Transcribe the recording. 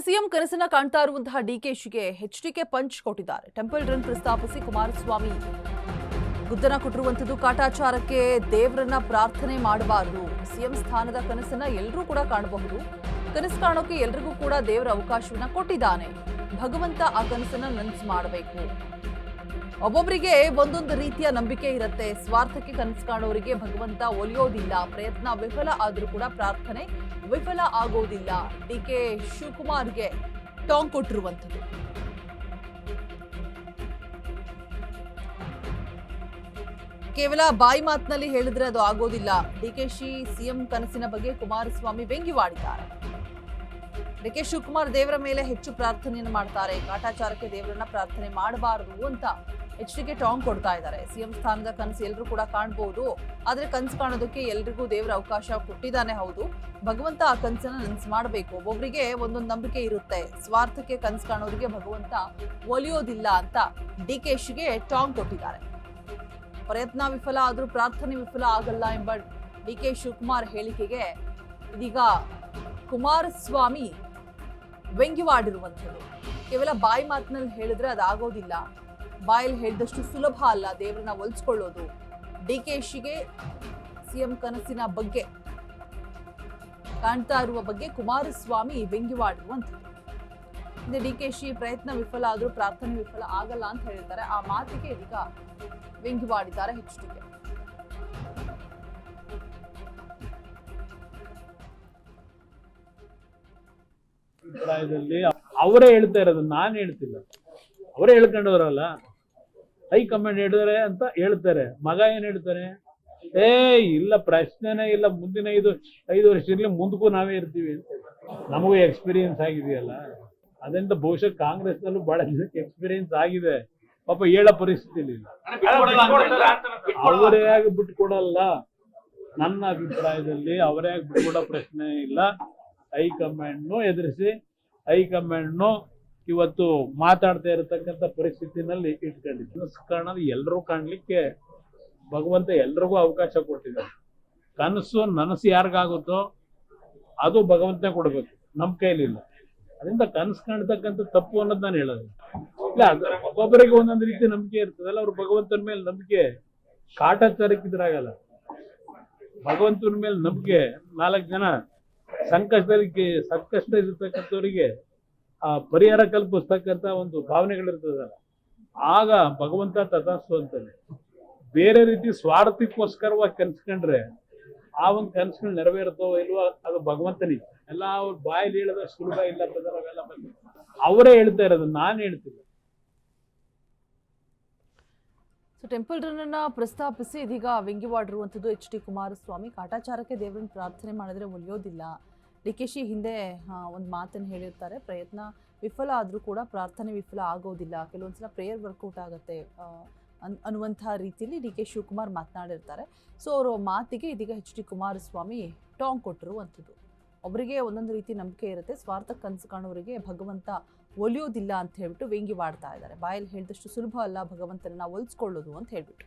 CM ಕನಸನ್ನ ಕಾಣ್ತಾ ಇರುವಂತಹ ಡಿಕೆಶಿಗೆ ಎಚ್ಡಿಕೆ ಪಂಚ್ ಕೊಟ್ಟಿದ್ದಾರೆ. ಟೆಂಪಲ್ ರನ್ ಪ್ರಸ್ತಾಪಿಸಿ ಕುಮಾರಸ್ವಾಮಿ ಗುದ್ದನ ಕೊಟ್ಟಿರುವಂತದ್ದು. ಕಾಟಾಚಾರಕ್ಕೆ ದೇವರನ್ನ ಪ್ರಾರ್ಥನೆ ಮಾಡಬಾರದು. ಸಿಎಂ ಸ್ಥಾನದ ಕನಸನ್ನ ಎಲ್ಲರೂ ಕೂಡ ಕಾಣಬಹುದು. ಕನಸು ಕಾಣೋಕೆ ಎಲ್ರಿಗೂ ಕೂಡ ದೇವರ ಅವಕಾಶವನ್ನ ಕೊಟ್ಟಿದ್ದಾನೆ. ಭಗವಂತ ಆ ಕನಸನ್ನ ನನಸು ಮಾಡಬೇಕು. ಒಬ್ಬೊಬ್ಬರಿಗೆ ಒಂದೊಂದು ರೀತಿಯ ನಂಬಿಕೆ ಇರುತ್ತೆ. ಸ್ವಾರ್ಥಕ್ಕೆ ಕನಸು ಕಾಣೋರಿಗೆ ಭಗವಂತ ಒಲಿಯೋದಿಲ್ಲ. ಪ್ರಯತ್ನ ವಿಫಲ ಆದ್ರೂ ಕೂಡ ಪ್ರಾರ್ಥನೆ ವಿಫಲ ಆಗೋದಿಲ್ಲ. ಡಿಕೆ ಶಿವಕುಮಾರ್ಗೆ ಟಾಂಗ್ ಕೊಟ್ಟಿರುವಂಥದ್ದು. ಕೇವಲ ಬಾಯಿ ಮಾತಿನಲ್ಲಿ ಹೇಳಿದ್ರೆ ಅದು ಆಗೋದಿಲ್ಲ. ಡಿಕೆಶಿ ಸಿಎಂ ಕನಸಿನ ಬಗ್ಗೆ ಕುಮಾರಸ್ವಾಮಿ ವ್ಯಂಗ್ಯವಾಡಿದ್ದಾರೆ. ಡಿಕೆ ಶಿವಕುಮಾರ್ ದೇವರ ಮೇಲೆ ಹೆಚ್ಚು ಪ್ರಾರ್ಥನೆಯನ್ನು ಮಾಡ್ತಾರೆ. ಕಾಟಾಚಾರಕ್ಕೆ ದೇವರನ್ನ ಪ್ರಾರ್ಥನೆ ಮಾಡಬಾರದು ಅಂತ ಎಚ್ಡಿಕೆ ಟಾಂಗ್ ಕೊಡ್ತಾ ಇದ್ದಾರೆ. ಸಿಎಂ ಸ್ಥಾನದ ಕನಸು ಎಲ್ಲರೂ ಕೂಡ ಕಾಣಬಹುದು. ಆದ್ರೆ ಕನಸು ಕಾಣೋದಕ್ಕೆ ಎಲ್ರಿಗೂ ದೇವರ ಅವಕಾಶ ಕೊಟ್ಟಿದ್ದಾನೆ. ಹೌದು, ಭಗವಂತ ಆ ಕನಸನ್ನ ನನಸು ಮಾಡಬೇಕು. ಒಬ್ಬೊಬ್ಬರಿಗೆ ಒಂದೊಂದು ನಂಬಿಕೆ ಇರುತ್ತೆ. ಸ್ವಾರ್ಥಕ್ಕೆ ಕನಸು ಕಾಣೋರಿಗೆ ಭಗವಂತ ಒಲಿಯೋದಿಲ್ಲ ಅಂತ ಡಿಕೆಶಿಗೆ ಟಾಂಗ್ ಕೊಟ್ಟಿದ್ದಾರೆ. ಪ್ರಯತ್ನ ವಿಫಲ ಆದ್ರೂ ಪ್ರಾರ್ಥನೆ ವಿಫಲ ಆಗಲ್ಲ ಎಂಬ ಡಿಕೆ ಶಿವಕುಮಾರ್ ಹೇಳಿಕೆಗೆ ಇದೀಗ ಕುಮಾರಸ್ವಾಮಿ ವ್ಯಂಗ್ಯವಾಡಿರುವಂಥದ್ದು. ಕೇವಲ ಬಾಯಿ ಮಾತಿನಲ್ಲಿ ಹೇಳಿದ್ರೆ ಅದಾಗೋದಿಲ್ಲ. ಬಾಯಲ್ಲಿ ಹೇಳಿದಷ್ಟು ಸುಲಭ ಅಲ್ಲ ದೇವರನ್ನ ಒಲಿಸ್ಕೊಳ್ಳೋದು. ಡಿಕೆಶಿಗೆ ಸಿಎಂ ಕನಸಿನ ಬಗ್ಗೆ ಕಾಣ್ತಾ ಇರುವ ಬಗ್ಗೆ ಕುಮಾರಸ್ವಾಮಿ ವ್ಯಂಗ್ಯವಾಡಿರುವಂಥದ್ದು. ಡಿಕೆಶಿ ಪ್ರಯತ್ನ ವಿಫಲ ಆದ್ರೂ ಪ್ರಾರ್ಥನೆ ವಿಫಲ ಆಗಲ್ಲ ಅಂತ ಹೇಳಿರ್ತಾರೆ. ಆ ಮಾತಿಗೆ ಇದೀಗ ವ್ಯಂಗ್ಯವಾಡಿದ್ದಾರೆ ಎಚ್ಡಿಕೆ. ಅಭಿಪ್ರಾಯದಲ್ಲಿ ಅವರೇ ಹೇಳ್ತಾ ಇರೋದು, ನಾನು ಹೇಳ್ತಿಲ್ಲ. ಅವರೇ ಹೇಳ್ಕೊಂಡವರಲ್ಲ. ಹೈಕಮಾಂಡ್ ಹೇಳಿದ್ರೆ ಅಂತ ಹೇಳ್ತಾರೆ. ಮಗ ಏನ್ ಹೇಳ್ತಾರೆ? ಇಲ್ಲ, ಪ್ರಶ್ನೆನೇ ಇಲ್ಲ. ಮುಂದಿನ 5 ವರ್ಷ ಇರ್ಲಿ, ಮುಂದಕ್ಕೂ ನಾವೇ ಇರ್ತೀವಿ ಅಂತ. ನಮಗೂ ಎಕ್ಸ್ಪೀರಿಯನ್ಸ್ ಆಗಿದೆಯಲ್ಲ. ಅದರಿಂದ ಬಹುಶಃ ಕಾಂಗ್ರೆಸ್ನಲ್ಲೂ ಬಹಳ ಜನಕ್ಕೆ ಎಕ್ಸ್ಪೀರಿಯನ್ಸ್ ಆಗಿದೆ. ಪಾಪ ಹೇಳೋ ಪರಿಸ್ಥಿತಿ ಇಲ್ಲ. ಅವರೇ ಆಗಿ ಬಿಟ್ಕೊಡಲ್ಲ. ನನ್ನ ಅಭಿಪ್ರಾಯದಲ್ಲಿ ಅವರೇ ಆಗಿ ಬಿಟ್ಕೊಡೋ ಪ್ರಶ್ನೆ ಇಲ್ಲ. ಹೈಕಮಾಂಡ್ನು ಎದುರಿಸಿ ಹೈಕಮಾಂಡ್ನು ಇವತ್ತು ಮಾತಾಡ್ತಾ ಇರತಕ್ಕಂಥ ಪರಿಸ್ಥಿತಿನಲ್ಲಿ ಇಟ್ಕೊಂಡಿದ್ದೆ. ಕನಸು ಕಾಣೋದು ಎಲ್ಲರೂ ಕಾಣ್ಲಿಕ್ಕೆ ಭಗವಂತ ಎಲ್ರಿಗೂ ಅವಕಾಶ ಕೊಟ್ಟಿದ್ದಾರೆ. ನನಸು ಯಾರಿಗಾಗುತ್ತೋ ಅದು ಭಗವಂತನೇ ಕೊಡ್ಬೇಕು, ನಮ್ಮ ಕೈಲಿಲ್ಲ. ಅದರಿಂದ ಕನಸು ಕಾಣ್ತಕ್ಕಂಥ ತಪ್ಪು ಅನ್ನೋದು ನಾನು ಹೇಳೋದು ಇಲ್ಲ. ಒಬ್ಬೊಬ್ಬರಿಗೆ ಒಂದೊಂದು ರೀತಿ ನಂಬಿಕೆ ಇರ್ತದಲ್ಲ. ಅವ್ರು ಭಗವಂತನ ಮೇಲೆ ನಂಬಿಕೆ ಕಾಟಾಚಾರಕ್ಕಿದ್ರಾಗಲ್ಲ. ಭಗವಂತನ ಮೇಲೆ ನಂಬಿಕೆ 4 ಜನ ಸಂಕಷ್ಟ ಇರತಕ್ಕಂಥವರಿಗೆ ಆ ಪರಿಹಾರ ಕಲ್ಪಿಸ್ತಕ್ಕಂಥ ಒಂದು ಭಾವನೆಗಳಿರ್ತದಲ್ಲ, ಆಗ ಭಗವಂತ ತಥಾಸ್ತು ಅಂತಾನೆ. ಬೇರೆ ರೀತಿ ಸ್ವಾರ್ಥಕ್ಕೋಸ್ಕರವಾಗಿ ಕನ್ಸ್ಕೊಂಡ್ರೆ ಆ ಒಂದು ಕನಸುಗಳು ನೆರವೇರುತ್ತೋ ಇಲ್ವೋ ಅದು ಭಗವಂತನಿಗೆ. ಎಲ್ಲ ಅವ್ರ ಬಾಯಲ್ಲಿ ಹೇಳೋದ ಸುಲಭ ಇಲ್ಲ. ಅವರೇ ಹೇಳ್ತಾ ಇರೋದು, ನಾನು ಹೇಳ್ತಿಲ್ಲ. ಟೆಂಪಲ್ ರನ್ ಅನ್ನ ಪ್ರಸ್ತಾಪಿಸಿ ಇದೀಗ ವ್ಯಂಗ್ಯವಾಡಿರುವಂಥದ್ದು ಎಚ್.ಡಿ. ಕುಮಾರಸ್ವಾಮಿ. ಕಾಟಾಚಾರಕ್ಕೆ ದೇವರನ್ನ ಪ್ರಾರ್ಥನೆ ಮಾಡಿದ್ರೆ ಒಲಿಯೋದಿಲ್ಲ. ಡಿಕೆಶಿ ಹಿಂದೆ ಒಂದು ಮಾತನ್ನು ಹೇಳಿರ್ತಾರೆ. ಪ್ರಯತ್ನ ವಿಫಲ ಆದರೂ ಕೂಡ ಪ್ರಾರ್ಥನೆ ವಿಫಲ ಆಗೋದಿಲ್ಲ. ಕೆಲವೊಂದ್ಸಲ ಪ್ರೇಯರ್ ವರ್ಕೌಟ್ ಆಗುತ್ತೆ ಅನ್ನುವಂಥ ರೀತಿಯಲ್ಲಿ ಡಿಕೆ ಶಿವಕುಮಾರ್ ಮಾತನಾಡಿರ್ತಾರೆ. ಸೊ ಅವರ ಮಾತಿಗೆ ಇದೀಗ ಎಚ್.ಡಿ. ಕುಮಾರಸ್ವಾಮಿ ಟಾಂಗ್ ಕೊಟ್ಟಿರುವಂಥದ್ದು. ಒಬ್ಬರಿಗೆ ಒಂದೊಂದು ರೀತಿ ನಂಬಿಕೆ ಇರುತ್ತೆ. ಸ್ವಾರ್ಥ ಕನಸು ಕಾಣೋರಿಗೆ ಭಗವಂತ ಒಲಿಯೋದಿಲ್ಲ ಅಂತ ಹೇಳ್ಬಿಟ್ಟು ವ್ಯಂಗ್ಯವಾಡ್ತಾ ಇದ್ದಾರೆ. ಬಾಯಲ್ಲಿ ಹೇಳಿದಷ್ಟು ಸುಲಭ ಅಲ್ಲ ಭಗವಂತನ ಒಲಿಸ್ಕೊಳ್ಳೋದು ಅಂತ ಹೇಳ್ಬಿಟ್ಟು.